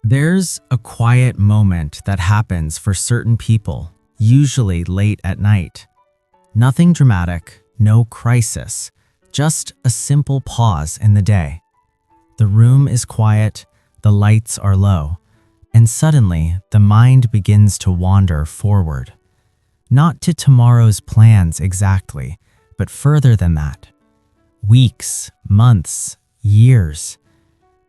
There's a quiet moment that happens for certain people, usually late at night. Nothing dramatic, no crisis, just a simple pause in the day. The room is quiet, the lights are low, and suddenly the mind begins to wander forward. Not to tomorrow's plans exactly, but further than that. Weeks, months, years.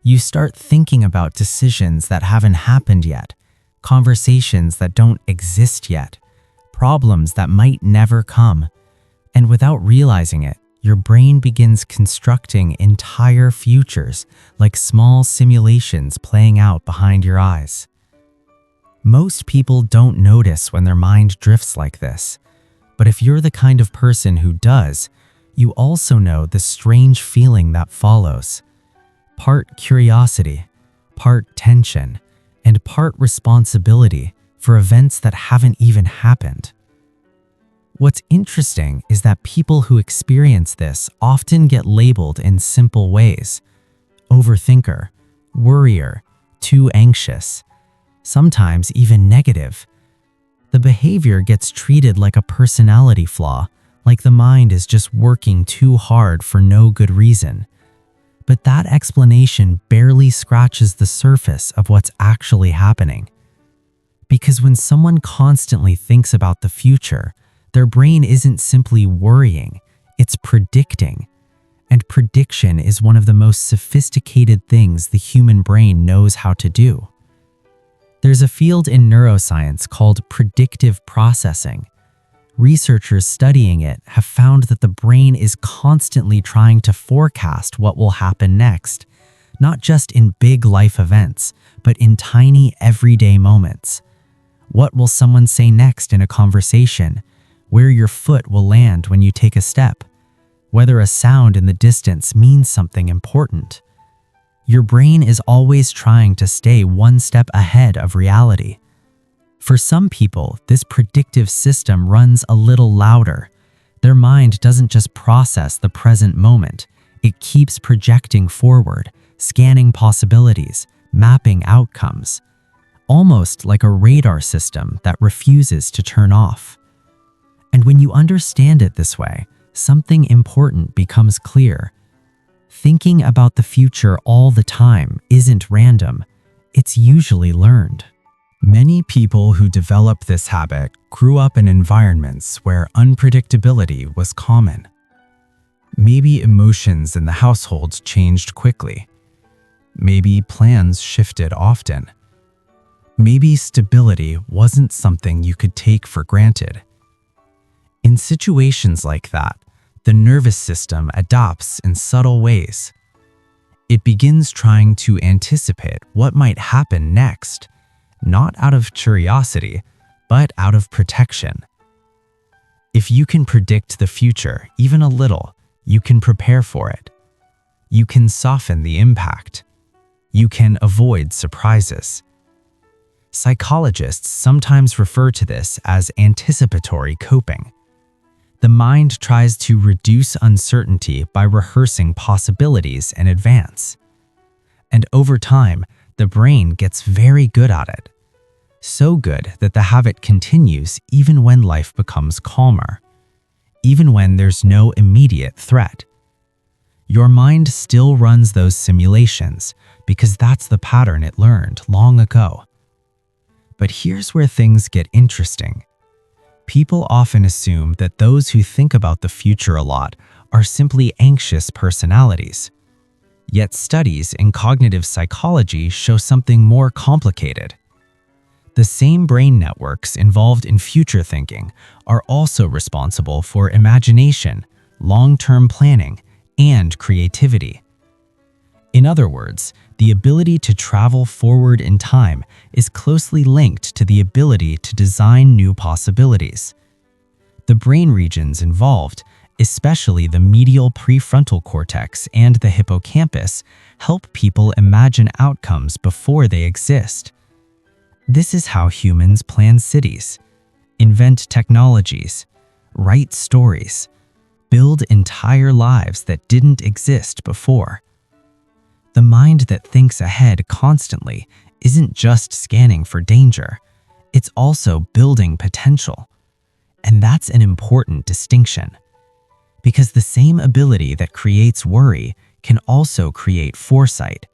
You start thinking about decisions that haven't happened yet, conversations that don't exist yet, problems that might never come. And without realizing it, your brain begins constructing entire futures like small simulations playing out behind your eyes. Most people don't notice when their mind drifts like this, but if you're the kind of person who does, you also know the strange feeling that follows. Part curiosity, part tension, and part responsibility for events that haven't even happened. What's interesting is that people who experience this often get labeled in simple ways: overthinker, worrier, too anxious, sometimes even negative. The behavior gets treated like a personality flaw, like the mind is just working too hard for no good reason. But that explanation barely scratches the surface of what's actually happening. Because when someone constantly thinks about the future, their brain isn't simply worrying, it's predicting. And prediction is one of the most sophisticated things the human brain knows how to do. There's a field in neuroscience called predictive processing. Researchers studying it have found that the brain is constantly trying to forecast what will happen next, not just in big life events, but in tiny everyday moments. What will someone say next in a conversation? Where your foot will land when you take a step? Whether a sound in the distance means something important. Your brain is always trying to stay one step ahead of reality. For some people, this predictive system runs a little louder. Their mind doesn't just process the present moment, it keeps projecting forward, scanning possibilities, mapping outcomes, almost like a radar system that refuses to turn off. And when you understand it this way, something important becomes clear. Thinking about the future all the time isn't random, it's usually learned. Many people who develop this habit grew up in environments where unpredictability was common. Maybe emotions in the household changed quickly. Maybe plans shifted often. Maybe stability wasn't something you could take for granted. In situations like that, the nervous system adapts in subtle ways. It begins trying to anticipate what might happen next, not out of curiosity, but out of protection. If you can predict the future even a little, you can prepare for it. You can soften the impact. You can avoid surprises. Psychologists sometimes refer to this as anticipatory coping. The mind tries to reduce uncertainty by rehearsing possibilities in advance. And over time, the brain gets very good at it. So good that the habit continues even when life becomes calmer, even when there's no immediate threat. Your mind still runs those simulations because that's the pattern it learned long ago. But here's where things get interesting. People often assume that those who think about the future a lot are simply anxious personalities. Yet studies in cognitive psychology show something more complicated. The same brain networks involved in future thinking are also responsible for imagination, long-term planning, and creativity. In other words, the ability to travel forward in time is closely linked to the ability to design new possibilities. The brain regions involved, especially the medial prefrontal cortex and the hippocampus, help people imagine outcomes before they exist. This is how humans plan cities, invent technologies, write stories, build entire lives that didn't exist before. The mind that thinks ahead constantly isn't just scanning for danger, it's also building potential. And that's an important distinction, because the same ability that creates worry can also create foresight.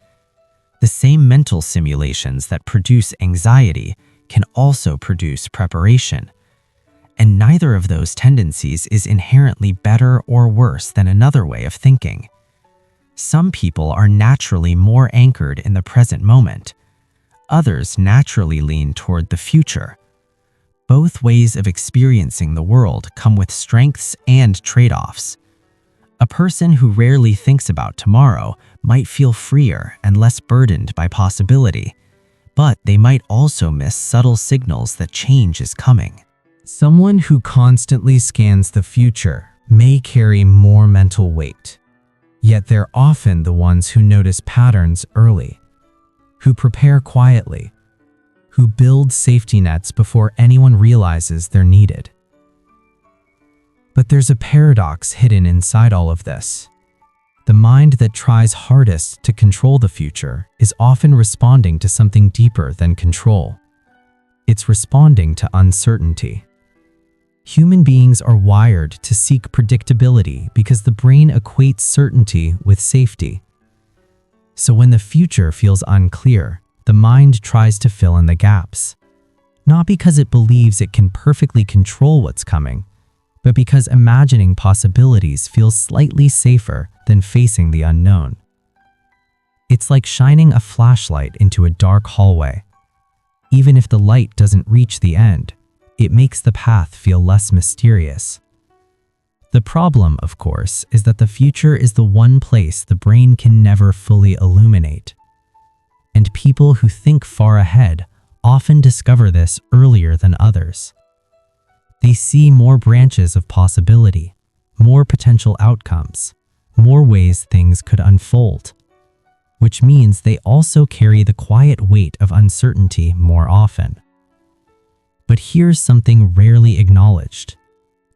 The same mental simulations that produce anxiety can also produce preparation. And neither of those tendencies is inherently better or worse than another way of thinking. Some people are naturally more anchored in the present moment. Others naturally lean toward the future. Both ways of experiencing the world come with strengths and trade-offs. A person who rarely thinks about tomorrow might feel freer and less burdened by possibility, but they might also miss subtle signals that change is coming. Someone who constantly scans the future may carry more mental weight, yet they're often the ones who notice patterns early, who prepare quietly, who build safety nets before anyone realizes they're needed. But there's a paradox hidden inside all of this. The mind that tries hardest to control the future is often responding to something deeper than control. It's responding to uncertainty. Human beings are wired to seek predictability because the brain equates certainty with safety. So when the future feels unclear, the mind tries to fill in the gaps. Not because it believes it can perfectly control what's coming, but because imagining possibilities feels slightly safer than facing the unknown. It's like shining a flashlight into a dark hallway. Even if the light doesn't reach the end, it makes the path feel less mysterious. The problem, of course, is that the future is the one place the brain can never fully illuminate. And people who think far ahead often discover this earlier than others. They see more branches of possibility, more potential outcomes, more ways things could unfold, which means they also carry the quiet weight of uncertainty more often. But here's something rarely acknowledged.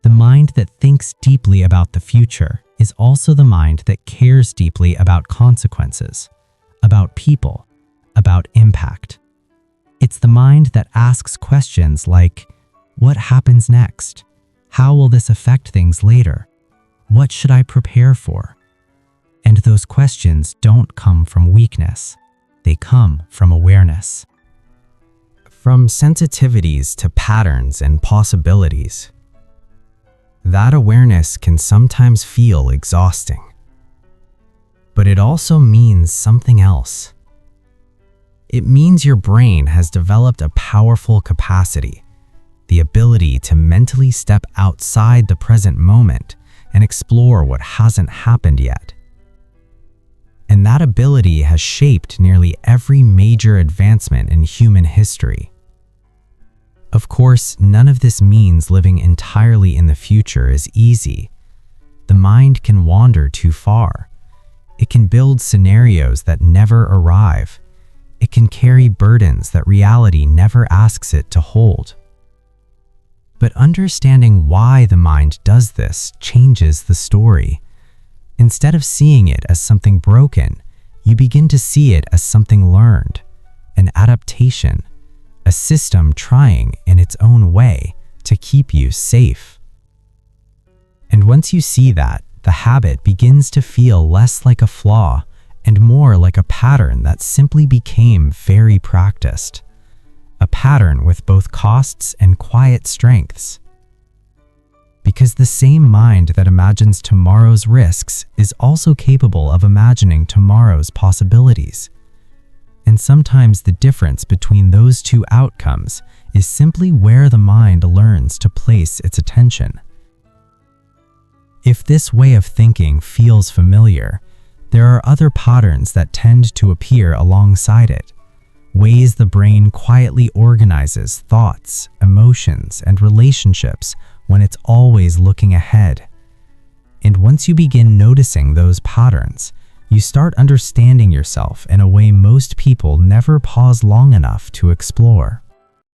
The mind that thinks deeply about the future is also the mind that cares deeply about consequences, about people, about impact. It's the mind that asks questions like, what happens next? How will this affect things later? What should I prepare for? And those questions don't come from weakness. They come from awareness. From sensitivities to patterns and possibilities, that awareness can sometimes feel exhausting. But it also means something else. It means your brain has developed a powerful capacity, the ability to mentally step outside the present moment and explore what hasn't happened yet. And that ability has shaped nearly every major advancement in human history. Of course, none of this means living entirely in the future is easy. The mind can wander too far. It can build scenarios that never arrive. It can carry burdens that reality never asks it to hold. But understanding why the mind does this changes the story. Instead of seeing it as something broken, you begin to see it as something learned, an adaptation, a system trying in its own way to keep you safe. And once you see that, the habit begins to feel less like a flaw and more like a pattern that simply became very practiced. A pattern with both costs and quiet strengths. Because the same mind that imagines tomorrow's risks is also capable of imagining tomorrow's possibilities. And sometimes the difference between those two outcomes is simply where the mind learns to place its attention. If this way of thinking feels familiar, there are other patterns that tend to appear alongside it. Ways the brain quietly organizes thoughts, emotions, and relationships when it's always looking ahead. And once you begin noticing those patterns, you start understanding yourself in a way most people never pause long enough to explore.